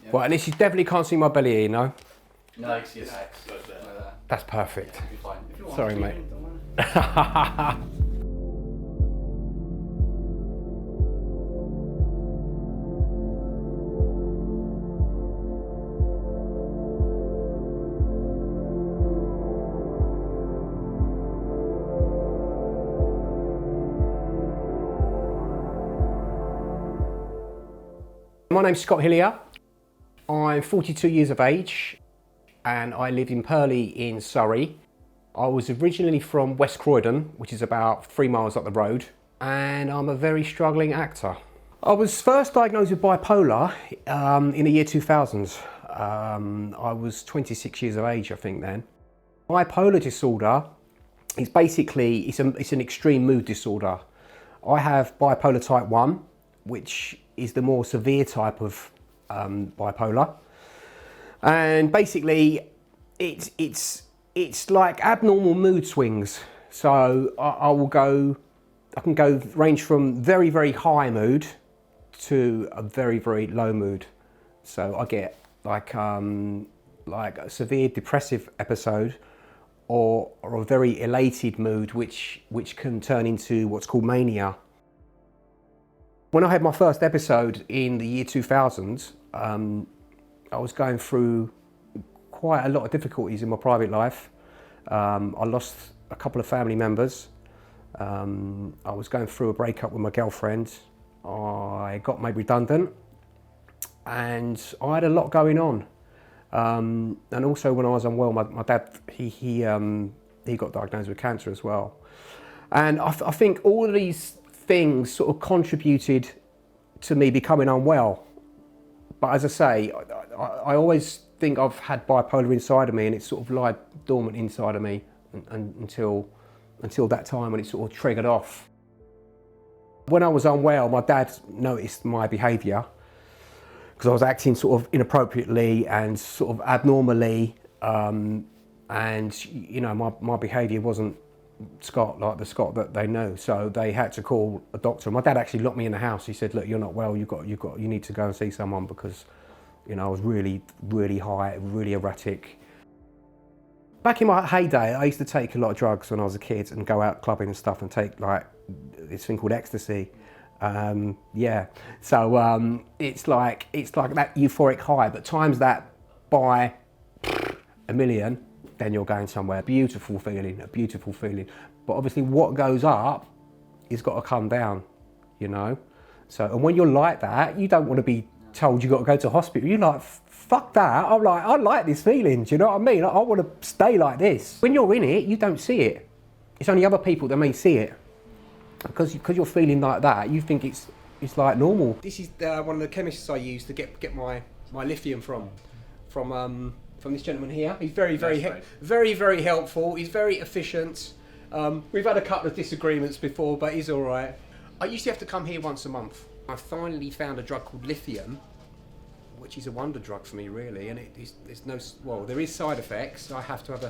Yeah. Well, at least you definitely can't see my belly here, no? No, it's your sex. Like that. That's perfect. It'll be fine. If you want Sorry, to, mate. don't worry. My name's Scott Hillier. I'm 42 years of age and I live in Purley in Surrey. I was originally from West Croydon, which is about 3 miles up the road, and I'm a very struggling actor. I was first diagnosed with bipolar in the year 2000. I was 26 years of age, I think then. Bipolar disorder is basically, it's an extreme mood disorder. I have bipolar type 1, which is the more severe type of bipolar. And basically, it's like abnormal mood swings. So I can go range from very, very high mood to a very, very low mood. So I get like a severe depressive episode or a very elated mood, which can turn into what's called mania. When I had my first episode in the year 2000, I was going through quite a lot of difficulties in my private life. I lost a couple of family members. I was going through a breakup with my girlfriend. I got made redundant and I had a lot going on. And also when I was unwell, my dad, he got diagnosed with cancer as well. And I think all of these things sort of contributed to me becoming unwell. But as I say, I always think I've had bipolar inside of me, and it's sort of lied dormant inside of me until that time when it sort of triggered off. When I was unwell, my dad noticed my behaviour because I was acting sort of inappropriately and sort of abnormally, and you know my behaviour wasn't Scott, like the Scott that they know. So they had to call a doctor. My dad actually locked me in the house. He said, "Look, you're not well. You need to go and see someone," because, you know, I was really, really high, really erratic. Back in my heyday, I used to take a lot of drugs when I was a kid and go out clubbing and stuff and take like this thing called ecstasy. Yeah. So it's like that euphoric high, but times that by a million. Then you're going somewhere. Beautiful feeling, a beautiful feeling. But obviously what goes up is got to come down, you know? So, and when you're like that, you don't want to be told you got to go to hospital. You're like, fuck that. I like this feeling, do you know what I mean? I want to stay like this. When you're in it, you don't see it. It's only other people that may see it. Because you're feeling like that, you think it's like normal. This is one of the chemists I use to get my lithium from this gentleman here. He's very helpful. He's very efficient. We've had a couple of disagreements before, but he's all right. I used to have to come here once a month. I finally found a drug called lithium, which is a wonder drug for me, really. And there is side effects. I have to have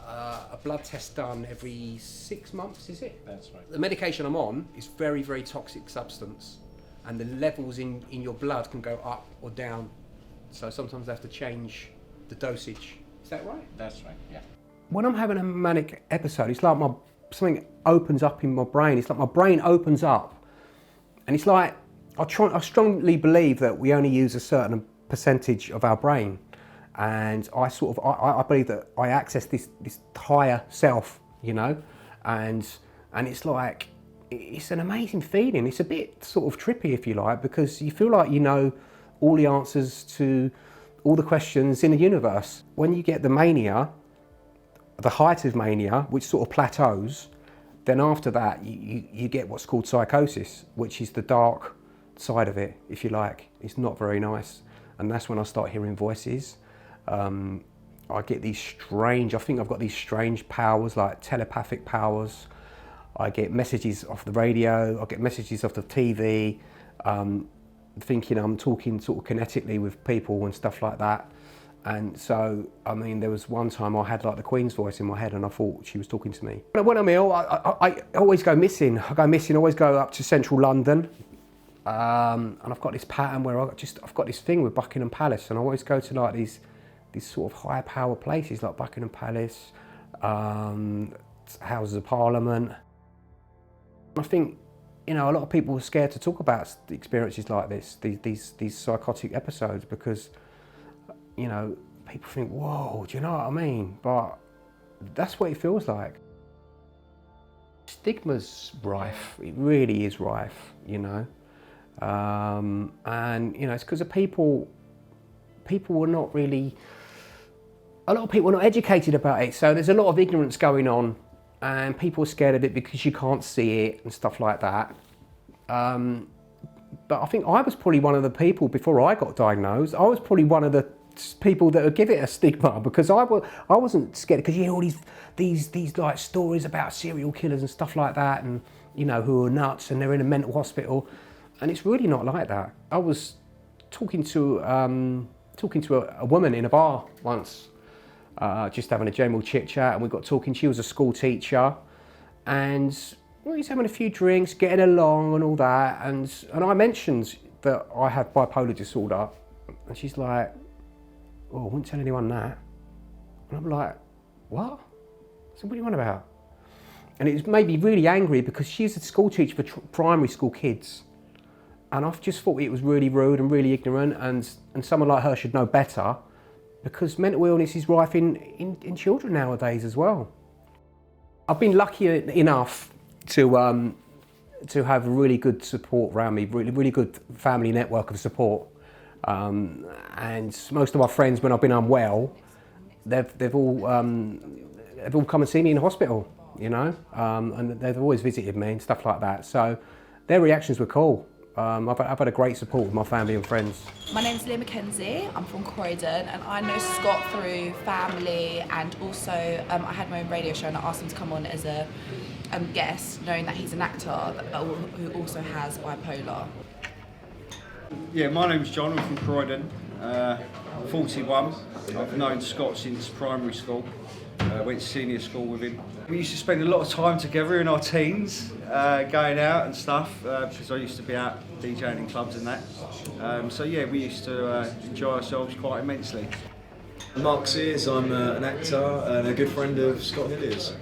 a blood test done every 6 months, is it? That's right. The medication I'm on is very, very toxic substance, and the levels in your blood can go up or down. So sometimes I have to change the dosage. Is that right? That's right, yeah. When I'm having a manic episode, it's like something opens up in my brain. It's like my brain opens up. And it's like, I strongly believe that we only use a certain percentage of our brain. And I believe that I access this higher self, you know? And it's like, it's an amazing feeling. It's a bit sort of trippy, if you like, because you feel like you know all the answers to all the questions in the universe. When you get the mania, the height of mania, which sort of plateaus, then after that you get what's called psychosis, which is the dark side of it, if you like. It's not very nice. And that's when I start hearing voices. I get these strange, I think I've got these strange powers, like telepathic powers. I get messages off the radio, I get messages off the TV, thinking I'm talking sort of kinetically with people and stuff like that. And so, I mean, there was one time I had like the Queen's voice in my head and I thought she was talking to me. When I'm ill, I always go missing. I always go up to central London And I've got this pattern where I've got this thing with Buckingham Palace, and I always go to like these sort of high power places like Buckingham Palace, Houses of Parliament. I think, you know, a lot of people are scared to talk about experiences like this, these psychotic episodes, because, you know, people think, whoa, do you know what I mean? But that's what it feels like. Stigma's rife, it really is rife, you know. And, you know, it's because of people were not really, a lot of people are not educated about it, so there's a lot of ignorance going on, and people are scared of it because you can't see it and stuff like that. But I think I was probably one of the people, before I got diagnosed, I was probably one of the people that would give it a stigma, because I wasn't scared, because you hear all these like stories about serial killers and stuff like that, and, you know, who are nuts and they're in a mental hospital, and it's really not like that. I was talking to a woman in a bar once, just having a general chit chat, and we got talking. She was a school teacher, and we was having a few drinks, getting along and all that, and I mentioned that I have bipolar disorder, and she's like, oh, I wouldn't tell anyone that. And I'm like, what? So what are you on about? And it made me really angry, because she's a school teacher for primary school kids. And I've just thought it was really rude and really ignorant, and someone like her should know better, because mental illness is rife in children nowadays as well. I've been lucky enough to have really good support around me, really good family network of support. And most of my friends, when I've been unwell, they've all come and seen me in the hospital, you know, and they've always visited me and stuff like that. So their reactions were cool. I've had a great support with my family and friends. My name's Leah Mackenzie, I'm from Croydon, and I know Scott through family, and also I had my own radio show and I asked him to come on as a guest, knowing that he's an actor who also has bipolar. Yeah, my name's John, I'm from Croydon, 41. I've known Scott since primary school. Went to senior school with him. We used to spend a lot of time together in our teens, going out and stuff, because I used to be out DJing in clubs and that. So yeah, we used to enjoy ourselves quite immensely. I'm Mark Sears, I'm an actor and a good friend of Scott Hillier's.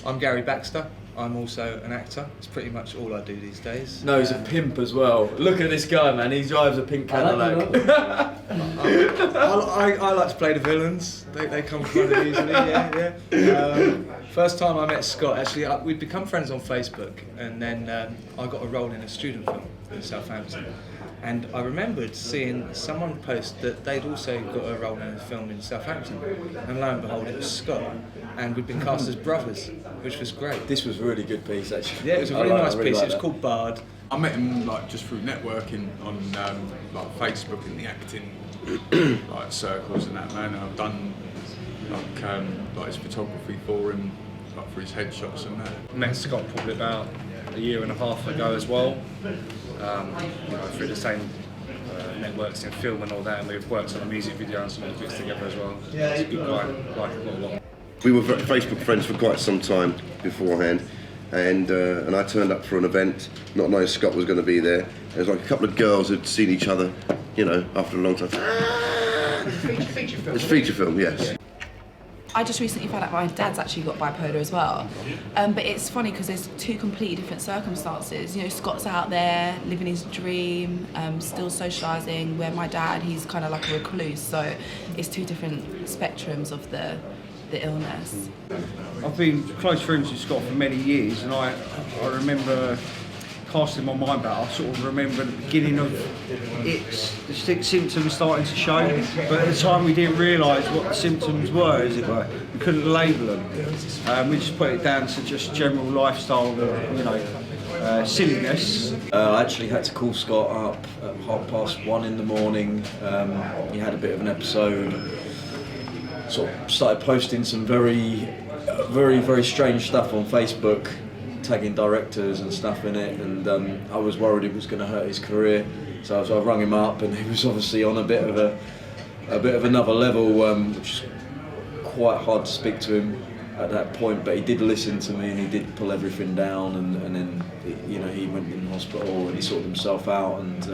I'm Gary Baxter. I'm also an actor. It's pretty much all I do these days. No, he's a pimp as well. Look at this guy, man. He drives a pink Cadillac. I like to play the villains. They come kind of easily, yeah. First time I met Scott, actually, we'd become friends on Facebook, and then I got a role in a student film in Southampton. And I remembered seeing someone post that they'd also got a role in a film in Southampton, and lo and behold, it was Scott, and we'd been cast as brothers, which was great. This was a really good piece, actually. Yeah, it was a really nice piece. It was called Bard. I met him like just through networking on like Facebook in the acting like circles and that, man. And I've done like his photography for him, like for his headshots and that. Met Scott probably about a year and a half ago as well, you know, through the same networks in film and all that, and we've worked on a music video and some other bits together as well. Yeah, he's a good guy, like him a lot. We were Facebook friends for quite some time beforehand, and I turned up for an event, not knowing Scott was going to be there. There was like a couple of girls who'd seen each other, you know, after a long time. Feature film. It's a feature film, yes. I just recently found out my dad's actually got bipolar as well. But it's funny because there's two completely different circumstances. You know, Scott's out there living his dream, still socialising, where my dad, he's kind of like a recluse. So it's two different spectrums of the illness. I've been close friends with Scott for many years, and I remember casting my mind back. I sort of remember the beginning of the symptoms starting to show, but at the time we didn't realise what the symptoms were, as it were. We couldn't label them. We just put it down to just general lifestyle, you know, silliness. I actually had to call Scott up at 1:30 in the morning. He had a bit of an episode. Sort of started posting some very strange stuff on Facebook, tagging directors and stuff in it, and I was worried it was going to hurt his career. So I rung him up, and he was obviously on a bit of another level, which is quite hard to speak to him at that point, but he did listen to me and he did pull everything down, and then he went in hospital and he sorted himself out, and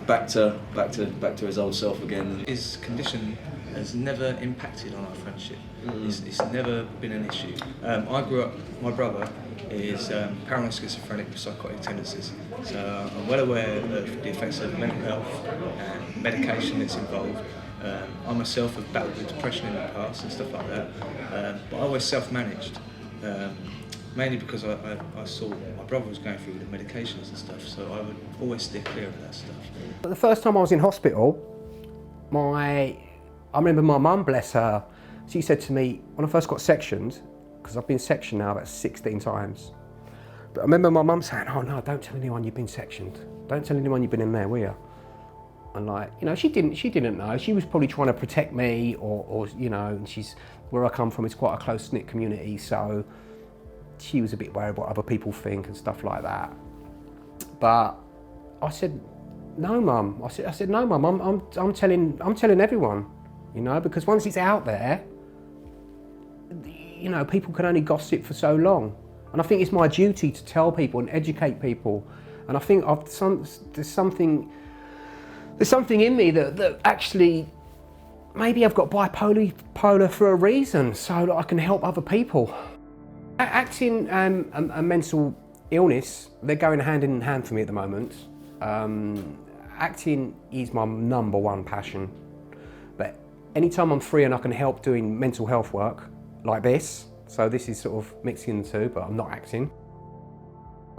back to his old self again. His condition has never impacted on our friendship. It's never been an issue. I grew up, my brother is paranoid schizophrenic with psychotic tendencies, so I'm well aware of the effects of mental health and medication that's involved. I myself have battled with depression in the past and stuff like that, but I always self-managed, mainly because I saw my brother was going through the medications and stuff, so I would always steer clear of that stuff. But the first time I was in hospital, I remember my mum, bless her, she said to me, when I first got sectioned, because I've been sectioned now about 16 times, but I remember my mum saying, "Oh no, don't tell anyone you've been sectioned. Don't tell anyone you've been in there, will you?" And she didn't know. She was probably trying to protect me, or and she's, where I come from, it's quite a close-knit community, so she was a bit worried what other people think and stuff like that. But I said, "No, Mum." I said, "No, Mum. I'm telling everyone, because once it's out there, people can only gossip for so long, and I think it's my duty to tell people and educate people. And I think there's something in me that actually, maybe I've got bipolar for a reason, so that I can help other people." Acting and mental illness, they're going hand in hand for me at the moment. Acting is my number one passion, but anytime I'm free and I can help doing mental health work like this, so this is sort of mixing the two, but I'm not acting.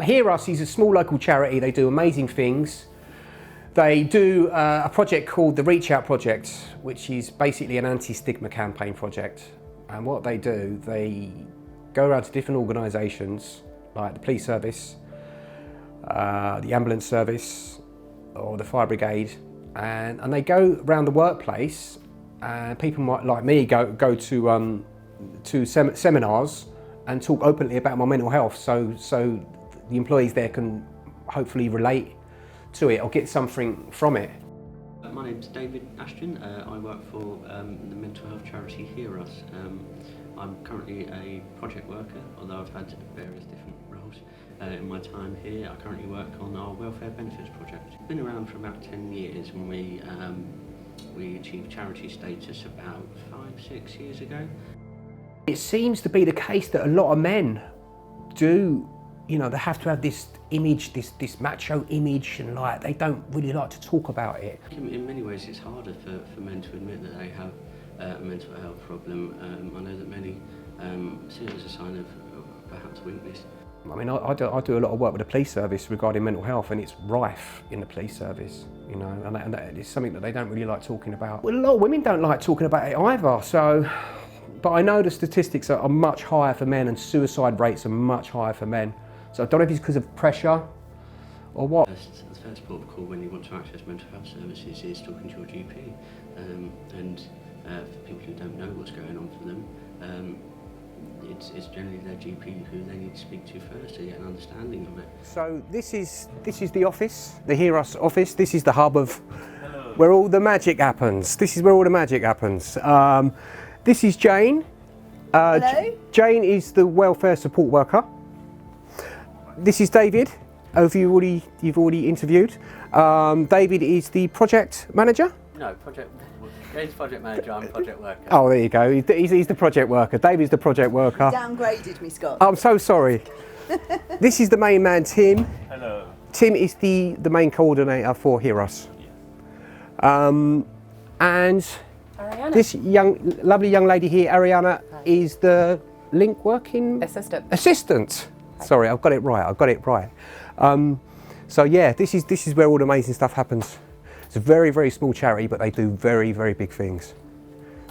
Hear Us is a small local charity. They do amazing things. They do a project called the Reach Out Project, which is basically an anti-stigma campaign project. And what they do, they go around to different organisations like the police service, the ambulance service, or the fire brigade, and they go around the workplace, and people might, like me, go to seminars and talk openly about my mental health, so the employees there can hopefully relate to it or get something from it. My name's David Ashton. I work for the mental health charity Hear Us. I'm currently a project worker, although I've had various different roles in my time here. I currently work on our welfare benefits project. It's been around for about 10 years, and we achieved charity status about 5-6 years ago. It seems to be the case that a lot of men do, they have to have this image, this macho image, and they don't really like to talk about it. In many ways it's harder for men to admit that they have a mental health problem. I know that many see it as a sign of perhaps weakness. I mean, I do a lot of work with the police service regarding mental health, and it's rife in the police service, and it's something that they don't really like talking about. Well, a lot of women don't like talking about it either, but I know the statistics are much higher for men, and suicide rates are much higher for men. So I don't know if it's because of pressure or what. The first port of call when you want to access mental health services is talking to your GP, and for people who don't know what's going on for them, it's generally their GP who they need to speak to first to get an understanding of it. So this is the office, the Hear Us office. This is the hub of where all the magic happens. This is where all the magic happens. This is Jane. Hello. Jane is the welfare support worker. This is David, who you've already interviewed. David is the project manager. No, Jane's project manager, I'm project worker. Oh, there you go. He's the project worker. David's the project worker. You downgraded me, Scott. I'm so sorry. This is the main man, Tim. Hello. Tim is the main coordinator for Hear Us. And Ariana. this lovely young lady here, Ariana, is the link working assistant. Sorry, I've got it right. So yeah, this is where all the amazing stuff happens. It's a very, very small charity, but they do very, very big things.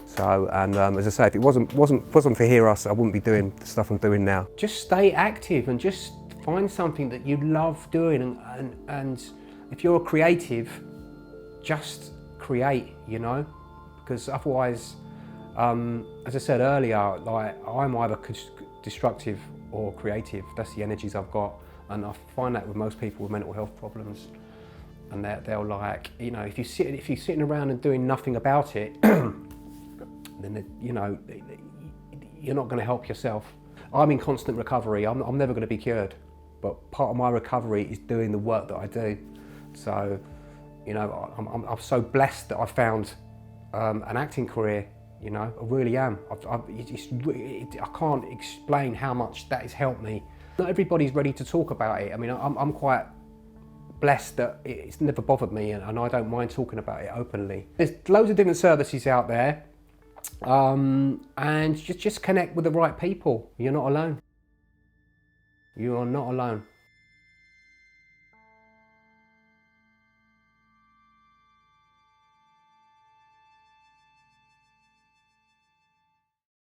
So, and as I say, if it wasn't for Hear Us, I wouldn't be doing the stuff I'm doing now. Just stay active and just find something that you love doing, and if you're a creative, just create, because otherwise, as I said earlier, I'm either destructive or creative. That's the energies I've got, and I find that with most people with mental health problems. And they'll if you're sitting around and doing nothing about it, then you're not going to help yourself. I'm in constant recovery. I'm never going to be cured, but part of my recovery is doing the work that I do. So, you know, I'm so blessed that I found an acting career. You know, I really am. I can't explain how much that has helped me. Not everybody's ready to talk about it. I mean, I'm quite blessed that it's never bothered me, and I don't mind talking about it openly. There's loads of different services out there, and just connect with the right people. You're not alone. You are not alone.